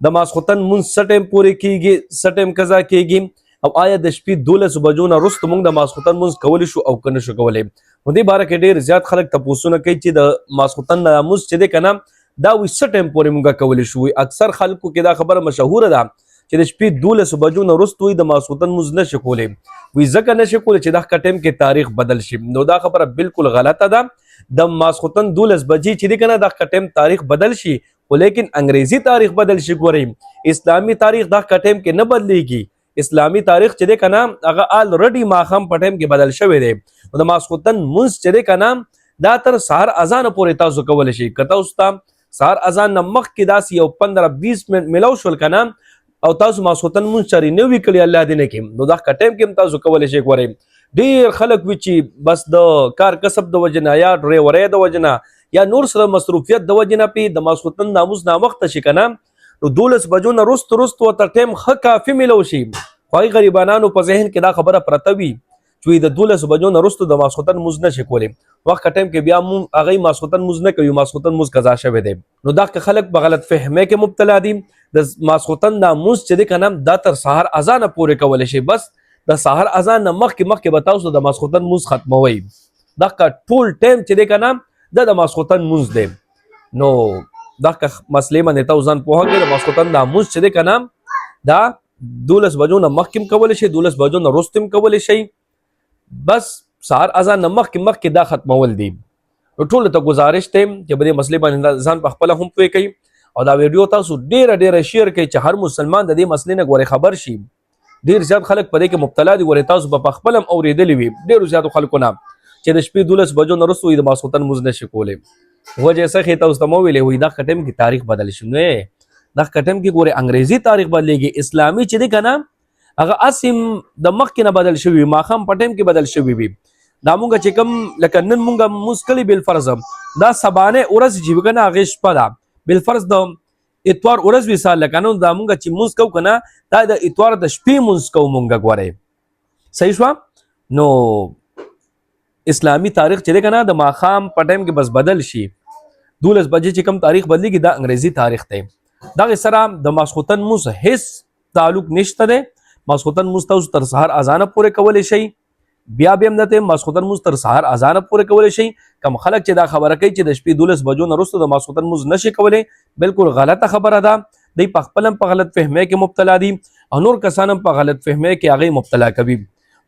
د ماسخوتن مونږ څه ټایم پورې کیږي څه ټایم قضا کیږي او آیا د شپې 12 بجو نه وروسته مونږ د ماسخوتن مونږ کولی شو او که نه شو کولی. په دې باره کې ډېر زیات خلک تپوسونه کوي چې د ماسخوتن مونځ چې دی که نه دا وایي څه ټایم پورې مونږ کولی شو. اکثر خلکو کې دا خبره مشهوره ده چې د شپې 12 بجو نه وروسته وایي د ماسخوتن مونځ نه شي کولی. وایي ځکه نه شي کولی چې دغه ټایم کې تاریخ بدل شي. نو دا خبره بالکل غلطه ده. د ماسخوتن 12 بجې چې دی که نه دغه ټایم تاریخ بدل شي خو لیکن انګریزي تاریخ بدل شي. ګورئ اسلامي تاریخ دغه ټایم کې نه بدلیږي. اسلامي تاریخ چې دی که نه هغه الریډي ماښام په ټایم کې بدل شوی دی. نو د ماسخوتن مونځ چې دی که نه دا تر سهار اذانه پورې تاسو کولی شئ. که تاسو ته سهار اذان نه مخکې داسې یو 15-20 منټ میلاو شول که نه او تاسو ماسخوتن مونځ چارې نه وي کړي الله دې نه کړي نو دغه ټایم کې هم تاسو کولی شئ. ګورئ ډېر خلک وي چې بس د کار کسب د وجې نه یا ډریورۍ د وجې نه یا نور سره مصروفیت د وجې نه پې د ماسخوتن ناموز ناوخته شي که نه نو 12 بجو نه وروسته ورته ټایم ښه کافي میلو شي. خو هغې غریبانانو په ذهن کې دا خبره پرته وي چې د 12 بجو نه وروسته د ماسخوتن مونځ نه شي کولی. وخت ټایم کې بیا هغوی ماسخوتن مونځ نه کوي ماسخوتن مونځ قضا شوی دی. نو دا که خلک په غلط فهمۍ کې مبتلا دي د ماسخوتن دا مونځ چې دی که نه دا تر سهار اذانه پورې کولی شي. بس د سهار اذان نه مخکې به تاسو د ماسخوتن مونځ ختموئ. دغه ټول ټایم چې دی که نه دا د ماسخوتن مونځ دی. نو دغه مسلې باندې تاسو ځان پوهه کړئ. د ماسخوتن دا مونځ چې دی که نه دا 12 بجو نه مخکې هم کولی شئ 12 بجو نه وروسته هم کولی شئ. بس سهار اذان نه مخکې دا ختمول دي. نو ټولو ته ګزارش دی چې په دې مسلې باندې ځان په خپله هم پوه کوئ او دا ویډیو تاسو ډېره شیر کړئ چې هر مسلمان د دې مسلې نه ګورې خبر شي. ډېر زیات خلک په دې کې مبتلا دي. ګورئ تاسو به په خپله هم اورېدلي وي ډېرو زیاتو خلکو نه چې د شپې 12 بجو نه وروسته د ماسخوتن مونځ نه شي کولی. وجې څه ښې تاسو ته مو ویلې وایي دغه ټایم کې تاریخ بدل شي. نو دغه ټایم کې ګورئ انګریزي تاریخ بدلېږي. اسلامي چې دی که نه هغه هسې د مخکې نه بدل شوي وي ماښام په ټایم کې بدل شوي وي. دا مونږ چې کوم لکه نن مونږ مونځ کړي بالفرض دا سبانۍ ورځ چې وي که نه هغې شپه ده بالفرض د اتوار ورځ وي سال لکه نو دا مونږ چې مونځ کوو که نه دا د اتوار د شپې مونځ کوو مونږ. ګورئ صحیح شوه. نو اسلامي تاریخ چې دی که نه د ماښام په ټایم کې بس بدل شي 12 بجې چې کوم تاریخ بدلېږي دا انګریزي تاریخ دی. دغې سره د ماسخوتن مونځ هېڅ تعلق نشته دی. ماسخوتن مونځ تاسو تر سهار اذانه پورې کولی شئ. بیا هم نه ماسخوتن مونځ تر سهار اذانه پورې کولی شئ. کوم خلک چې دا خبره کوي چې د شپې 12 بجو نه وروسته د ماسخوتن مونځ نشي کولی بالکل غلطه خبره ده. دوی په خپله هم په غلط فهمۍ کې مبتلا دي او نور کسان هم په غلط فهمۍ کې هغې مبتلا کوي.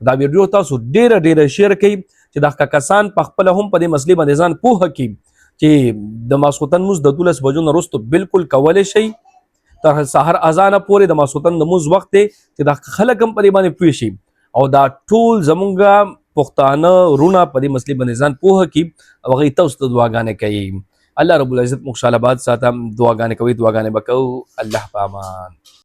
دا ویډیو تاسو ډېره شیر کړئ چې دغه کسان په خپله هم په دې مسلې باندې ځان پوهه کړي چې د ماسخوتن مونځ د 12 بجو نه وروسته بالکل کولی شئ تر سهار اذانه پورې د ماسخوتن د مونځ وخت دی چې دا خلک هم په دې باندې پوه شي او دا ټول زمونږ پښتانه وروڼه په دې مسلې باندې ځان پوهه کړي او هغوی تاسو ته دعاګانې کوي. الله رب العزت موږ شاله باد ساته. دعاګانې کوئ دعاګانې به کوو. الله په امان.